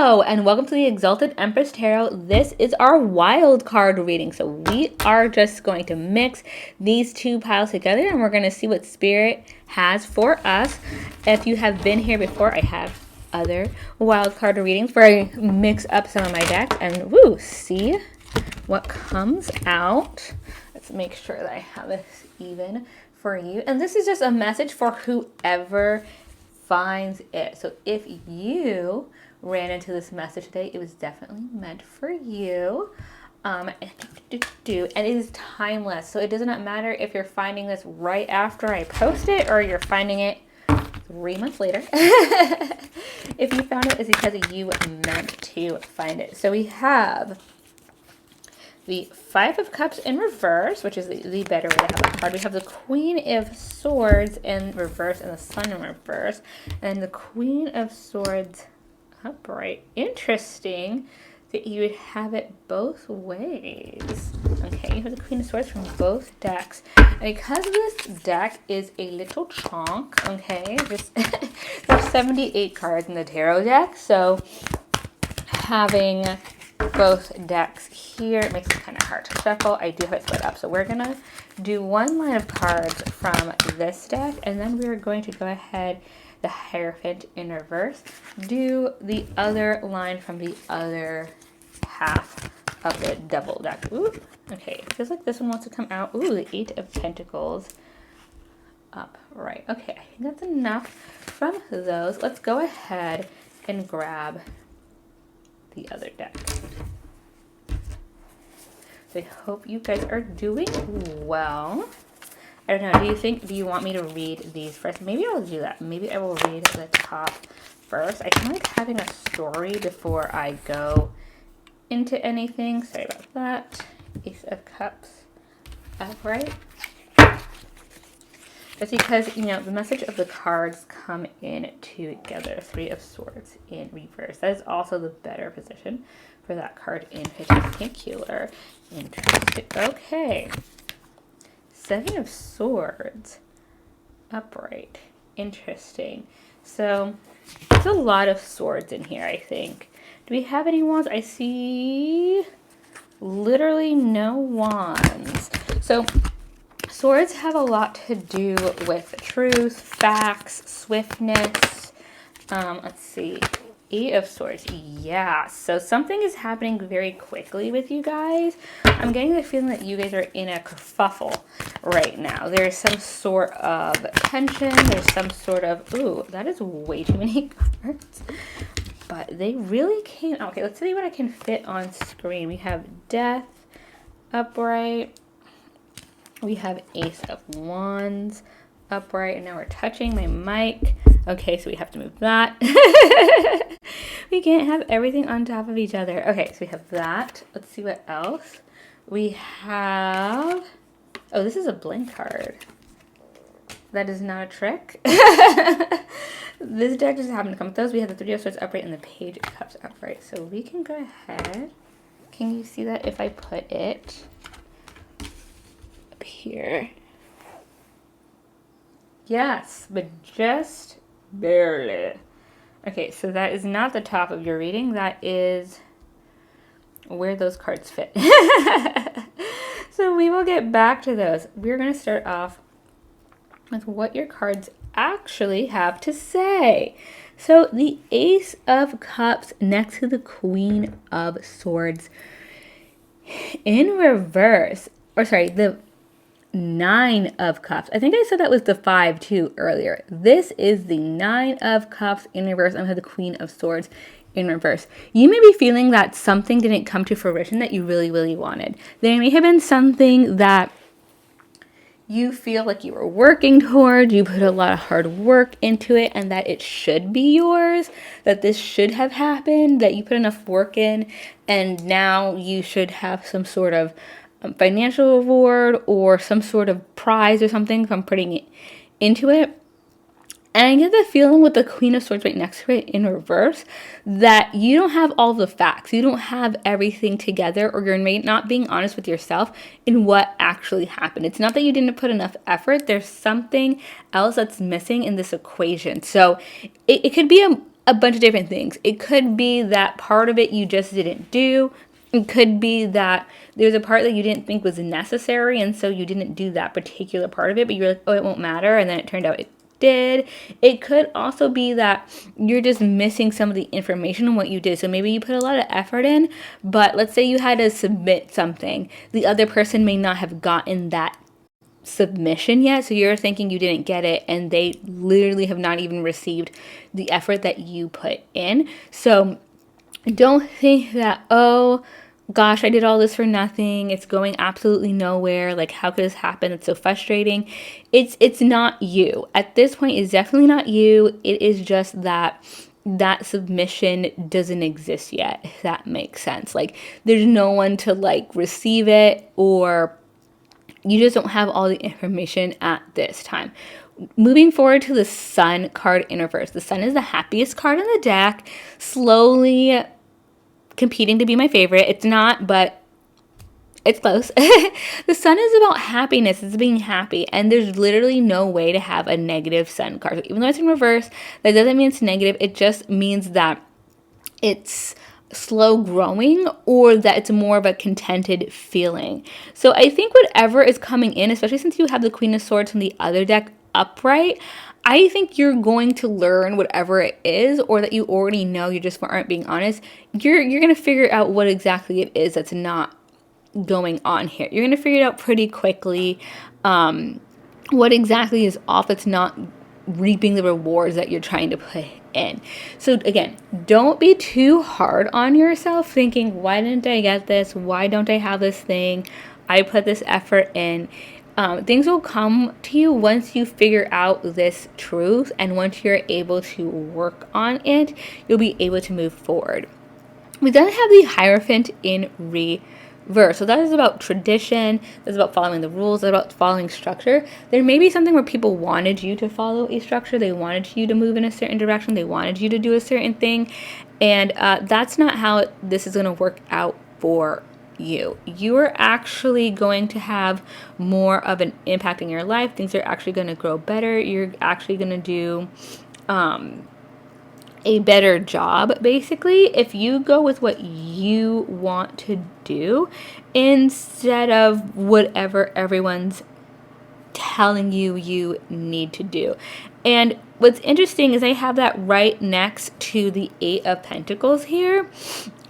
Hello and welcome to the Exalted Empress Tarot. This is our wild card reading. So we are just going to mix these two piles together and we're going to see what Spirit has for us. If you have been here before, I have other wild card readings where I mix up some of my decks and see what comes out. Let's make sure that I have this even for you. And this is just a message for whoever finds it. So if you ran into this message today, it was definitely meant for you. And it is timeless. So it does not matter if you're finding this right after I post it or you're finding it 3 months later. If you found it, it's because you meant to find it. So we have the Five of Cups in reverse, which is the better way to have a card. We have the Queen of Swords in reverse and the Sun in reverse. And the Queen of Swords upright. Interesting that you would have it both ways. Okay, you have the Queen of Swords from both decks. And because this deck is a little chunk, okay, there's 78 cards in the tarot deck, so having both decks here, it makes it kind of hard to shuffle. I do have it split up, so we're gonna do one line of cards from this deck, and then we're going to go ahead, the Hierophant in reverse, do the other line from the other half of the double deck. Ooh, okay, it feels like this one wants to come out. Ooh, the Eight of Pentacles upright. Okay, I think that's enough from those. Let's go ahead and grab the other deck. So I hope you guys are doing well. I don't know, do you want me to read these first? Maybe I'll do that. Maybe I will read the top first. I kind of like having a story before I go into anything. Sorry about that. Ace of Cups upright. That's because, you know, the message of the cards come in together. Three of Swords in reverse. That is also the better position for that card in particular. Interesting. Okay. Seven of Swords upright. Interesting. So there's a lot of swords in here, I think. Do we have any wands? I see literally no wands. So swords have a lot to do with truth, facts, swiftness. Let's see. Eight of Swords. Yeah. So something is happening very quickly with you guys. I'm getting the feeling that you guys are in a kerfuffle right now. There's some sort of tension. There's some sort of... Ooh, that is way too many cards. But they really came... Okay, let's see what I can fit on screen. We have Death upright. We have Ace of Wands upright. And now we're touching my mic. Okay, so we have to move that. We can't have everything on top of each other. Okay, so we have that. Let's see what else. We have... Oh, this is a blank card. That is not a trick. This deck just happened to come with those. We have the Three of Swords upright and the Page of Cups upright. So we can go ahead. Can you see that if I put it up here? Yes, but just barely. Okay, so that is not the top of your reading. That is where those cards fit. So we will get back to those. We're going to start off with what your cards actually have to say. So the Ace of Cups next to the Queen of Swords in reverse. Or sorry, the Nine of Cups. I think I said that was the 5 too earlier. This is the Nine of Cups in reverse. I'm going to have the Queen of Swords in reverse. You may be feeling that something didn't come to fruition that you really, really wanted. There may have been something that you feel like you were working toward, you put a lot of hard work into it, and that it should be yours, that this should have happened, that you put enough work in, and now you should have some sort of financial reward or some sort of prize or something from putting it into it. And I get the feeling with the Queen of Swords right next to it in reverse that you don't have all the facts. You don't have everything together, or you're not being honest with yourself in what actually happened. It's not that you didn't put enough effort. There's something else that's missing in this equation. So it could be a bunch of different things. It could be that part of it you just didn't do. It could be that there's a part that you didn't think was necessary, and so you didn't do that particular part of it, but you're like, oh, it won't matter, and then it turned out it did. It could also be that you're just missing some of the information on what you did. So maybe you put a lot of effort in, but let's say you had to submit something. The other person may not have gotten that submission yet, so you're thinking you didn't get it, and they literally have not even received the effort that you put in. So don't think that, oh gosh, I did all this for nothing, it's going absolutely nowhere, like how could this happen, it's so frustrating. It's not you at this point. It's definitely not you. It is just that submission doesn't exist yet, if that makes sense. Like there's no one to like receive it, or you just don't have all the information at this time. Moving forward to the Sun card in reverse. The Sun is the happiest card in the deck, slowly competing to be my favorite. It's not, but it's close. The Sun is about happiness. It's being happy. And there's literally no way to have a negative Sun card. So even though it's in reverse, that doesn't mean it's negative. It just means that it's slow growing, or that it's more of a contented feeling. So I think whatever is coming in, especially since you have the Queen of Swords from the other deck upright, I think you're going to learn whatever it is, or that you already know, you just aren't being honest. You're going to figure out what exactly it is that's not going on here. You're going to figure it out pretty quickly. What exactly is off that's not reaping the rewards that you're trying to put in. So again, don't be too hard on yourself thinking, why didn't I get this? Why don't I have this thing? I put this effort in. Things will come to you once you figure out this truth, and once you're able to work on it, you'll be able to move forward. We then have the Hierophant in reverse. So that is about tradition, that's about following the rules, that's about following structure. There may be something where people wanted you to follow a structure, they wanted you to move in a certain direction, they wanted you to do a certain thing, and that's not how this is going to work out for you. You are actually going to have more of an impact in your life. Things are actually going to grow better. You're actually going to do a better job, basically, if you go with what you want to do instead of whatever everyone's telling you you need to do. And what's interesting is I have that right next to the Eight of Pentacles here,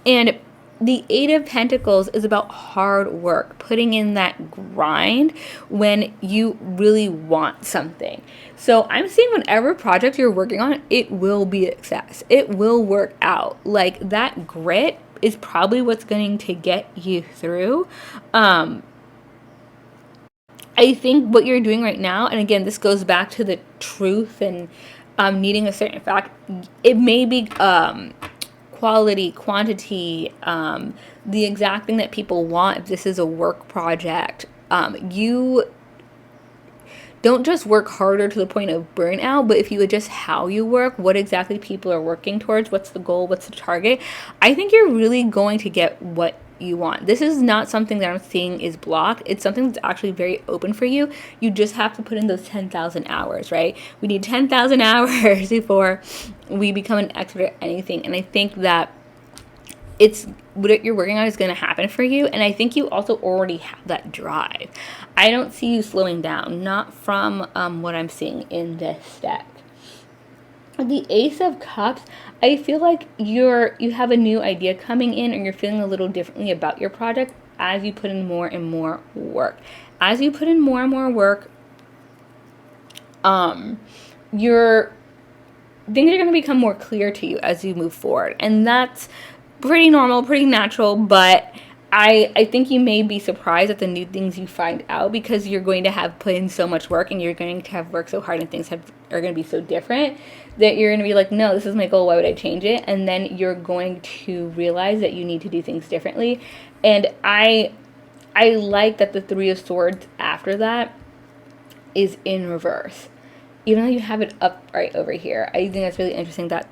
and the Eight of Pentacles is about hard work, putting in that grind when you really want something. So I'm seeing whatever project you're working on, it will be a success. It will work out. Like that grit is probably what's going to get you through. I think what you're doing right now, and again, this goes back to the truth and needing a certain fact, it may be quality, quantity, the exact thing that people want. If this is a work project, you don't just work harder to the point of burnout, but if you adjust how you work, what exactly people are working towards, what's the goal, what's the target, I think you're really going to get what you want. This is not something that I'm seeing is blocked. It's something that's actually very open for you. You just have to put in those 10,000 hours, right? We need 10,000 hours before we become an expert at anything. And I think that it's what you're working on is going to happen for you. And I think you also already have that drive. I don't see you slowing down, not from what I'm seeing in this deck. The Ace of Cups, I feel like you have a new idea coming in, and you're feeling a little differently about your project as you put in more and more work. As you put in more and more work, your things are going to become more clear to you as you move forward. And that's pretty normal, pretty natural, but I think you may be surprised at the new things you find out, because you're going to have put in so much work, and you're going to have worked so hard, and things are going to be so different that you're going to be like, no, this is my goal, why would I change it? And then you're going to realize that you need to do things differently. And I like that the Three of Swords after that is in reverse. Even though you have it upright over here, I think that's really interesting that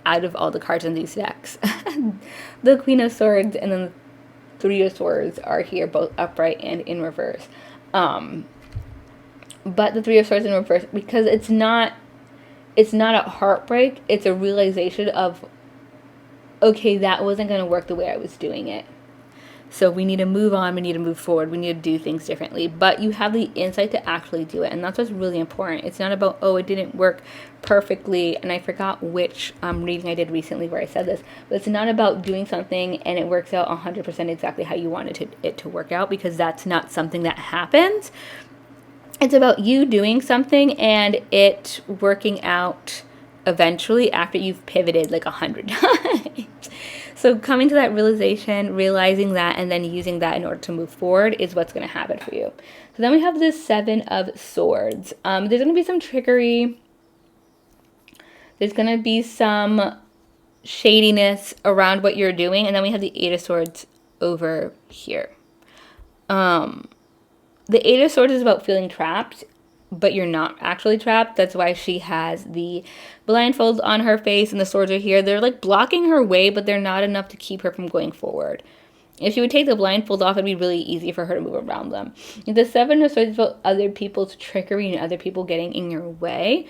out of all the cards in these decks, the Queen of Swords and then the Three of Swords are here, both upright and in reverse. But the Three of Swords in reverse, because it's not it's not a heartbreak. It's a realization of, okay, that wasn't going to work the way I was doing it. So we need to move on, we need to move forward, we need to do things differently. But you have the insight to actually do it, and that's what's really important. It's not about, oh, it didn't work perfectly, and I forgot which reading I did recently where I said this, but it's not about doing something and it works out 100% exactly how you wanted it to work out, because that's not something that happens. It's about you doing something and it working out eventually after you've pivoted like 100 times. So coming to that realization, realizing that, and then using that in order to move forward is what's going to happen for you. So then we have this 7 of Swords. There's going to be some trickery. There's going to be some shadiness around what you're doing. And then we have the 8 of Swords over here. The 8 of Swords is about feeling trapped, but you're not actually trapped. That's why she has the blindfolds on her face and the swords are here. They're like blocking her way, but they're not enough to keep her from going forward. If she would take the blindfolds off, it'd be really easy for her to move around them. The 7 of Swords is about other people's trickery and other people getting in your way.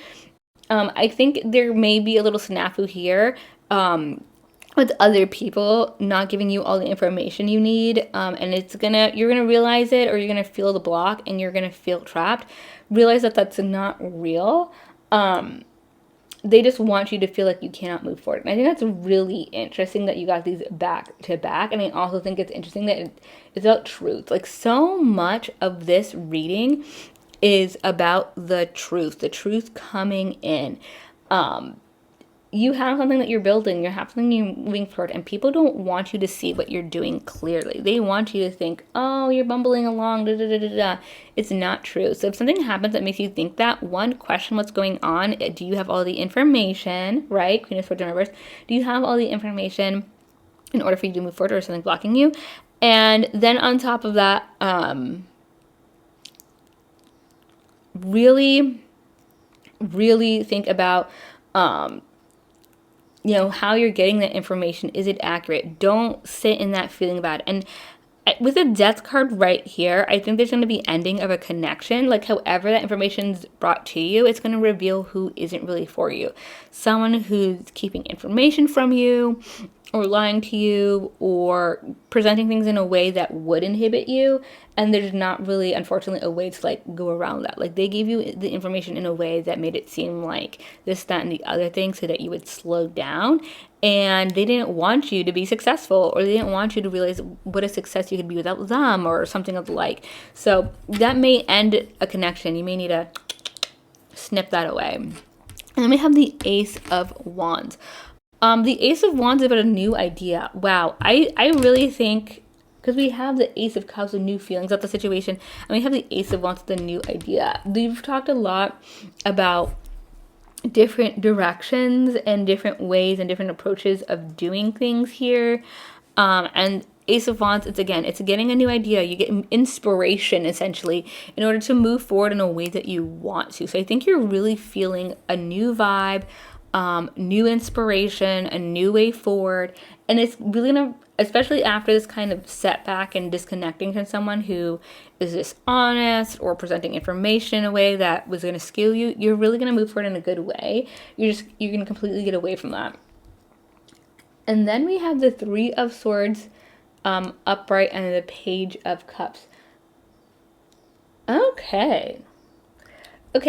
I think there may be a little snafu here. With other people not giving you all the information you need, and you're gonna realize it, or you're gonna feel the block and you're gonna feel trapped. Realize that that's not real. They just want you to feel like you cannot move forward. And I think that's really interesting that you got these back to back. And I also think it's interesting that it's about truth. Like, so much of this reading is about the truth coming in. You have something that you're building, you have something you're moving forward, and people don't want you to see what you're doing clearly. They want you to think, oh, you're bumbling along, da da da da da. It's not true. So if something happens that makes you think that, one, question what's going on. Do you have all the information, right? Queen of Swords in reverse. Do you have all the information in order for you to move forward, or something blocking you? And then on top of that, really think about, how you're getting that information. Is it accurate? Don't sit in that feeling bad. And with the Death card right here, I think there's going to be ending of a connection. Like, however that information's brought to you, it's going to reveal who isn't really for you. Someone who's keeping information from you, or lying to you, or presenting things in a way that would inhibit you. And there's not really, unfortunately, a way to like go around that. Like, they gave you the information in a way that made it seem like this, that, and the other thing, so that you would slow down. And they didn't want you to be successful, or they didn't want you to realize what a success you could be without them, or something of the like. So that may end a connection. You may need to snip that away. And then we have the Ace of Wands. The Ace of Wands is about a new idea. Wow, I really think, because we have the Ace of Cups with new feelings about the situation, and we have the Ace of Wands with a new idea. We've talked a lot about different directions and different ways and different approaches of doing things here. And Ace of Wands, it's getting a new idea. You get inspiration, essentially, in order to move forward in a way that you want to. So I think you're really feeling a new vibe, new inspiration, a new way forward. And it's really gonna, especially after this kind of setback and disconnecting from someone who is dishonest or presenting information in a way that was gonna skew you, you're really gonna move forward in a good way. You're gonna completely get away from that. And then we have the 3 of Swords upright, and the Page of Cups. Okay,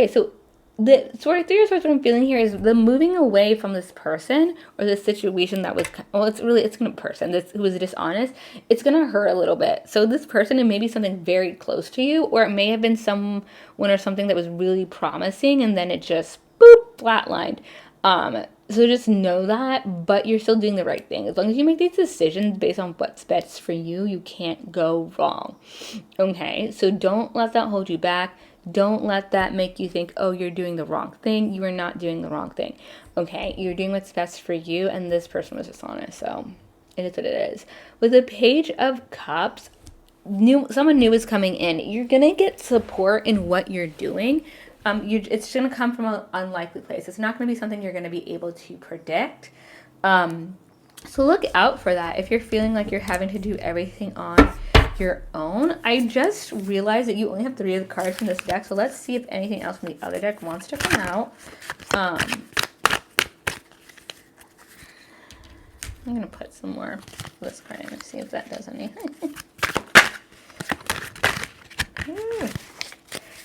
so the 3 of Swords, what I'm feeling here is the moving away from this person or this situation that was, it's gonna person this who was dishonest. It's gonna hurt a little bit. So this person, it may be something very close to you, or it may have been someone or something that was really promising, and then it just boop, flatlined. So just know that, but you're still doing the right thing. As long as you make these decisions based on what's best for you, you can't go wrong. Okay, so don't let that hold you back. Don't let that make you think, oh, you're doing the wrong thing. You are not doing the wrong thing. Okay, you're doing what's best for you, and this person was dishonest, so it is what it is. With the Page of Cups, someone new is coming in. You're gonna get support in what you're doing. It's gonna come from an unlikely place. It's not gonna be something you're gonna be able to predict. So look out for that. If you're feeling like you're having to do everything on your own. I just realized that you only have 3 of the cards from this deck, so let's see if anything else from the other deck wants to come out. I'm going to put some more of this card in and see if that does anything.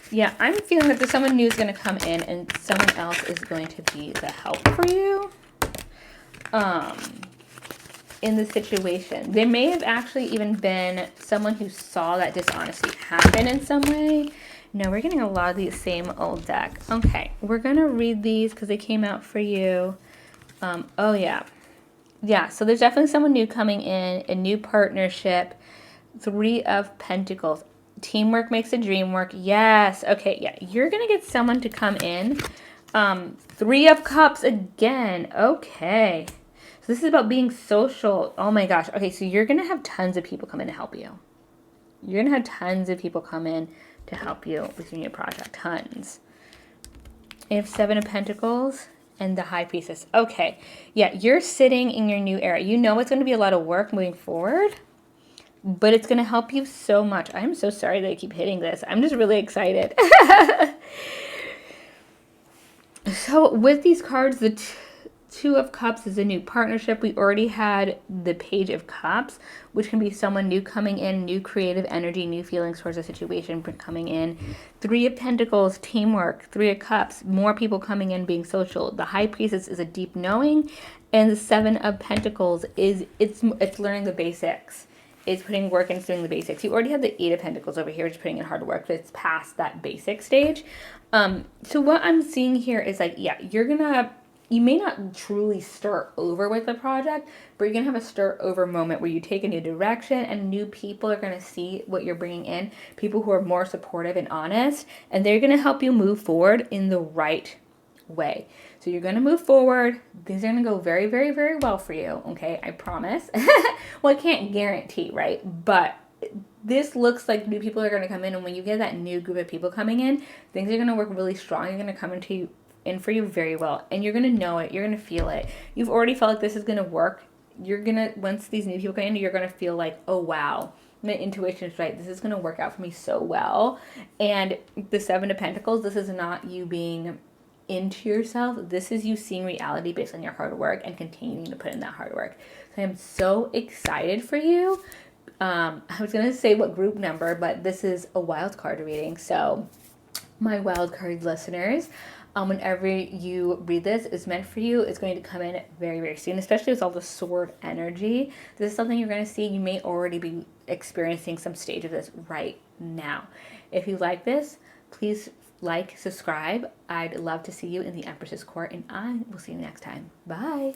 Yeah, I'm feeling that there's someone new is going to come in and someone else is going to be the help for you in the situation. There may have actually even been someone who saw that dishonesty happen in some way. No, we're getting a lot of these same old deck. Okay, we're going to read these because they came out for you. Oh, yeah. Yeah, so there's definitely someone new coming in, a new partnership. 3 of Pentacles. Teamwork makes the dream work. Yes. Okay, yeah. You're going to get someone to come in. 3 of Cups again. Okay. So this is about being social. Oh my gosh. Okay, so you're going to have tons of people come in to help you. You're going to have tons of people come in to help you with your new project. Tons. You have 7 of Pentacles and the High Priestess. Okay. Yeah, you're sitting in your new era. You know it's going to be a lot of work moving forward, but it's going to help you so much. I'm so sorry that I keep hitting this. I'm just really excited. So with these cards, the 2 of Cups is a new partnership. We already had the Page of Cups, which can be someone new coming in, new creative energy, new feelings towards a situation coming in. 3 of Pentacles, teamwork. 3 of Cups, more people coming in, being social. The High Priestess is a deep knowing, and the 7 of Pentacles is it's learning the basics. It's putting work into doing the basics. You already have the 8 of Pentacles over here, which is putting in hard work, but it's past that basic stage. So what I'm seeing here is like, yeah, you may not truly start over with the project, but you're going to have a start over moment where you take a new direction and new people are going to see what you're bringing in, people who are more supportive and honest, and they're going to help you move forward in the right way. So you're going to move forward. Things are going to go very, very, very well for you. Okay, I promise. Well, I can't guarantee, right? But this looks like new people are going to come in, and when you get that new group of people coming in, things are going to work really strong. You're going to come in for you very well, and you're going to know it. You're going to feel it. You've already felt like this is going to work. Once these new people come in, you're going to feel like, oh wow, my intuition is right. This is going to work out for me so well. And the 7 of Pentacles, this is not you being into yourself. This is you seeing reality based on your hard work and continuing to put in that hard work. So I am so excited for you. I was going to say what group number, but this is a wild card reading. So my wild card listeners, whenever you read this, it's meant for you. It's going to come in very, very soon, especially with all the sword energy. This is something you're going to see. You may already be experiencing some stage of this right now. If you like this, please like, subscribe. I'd love to see you in the Empress's court, and I will see you next time. Bye.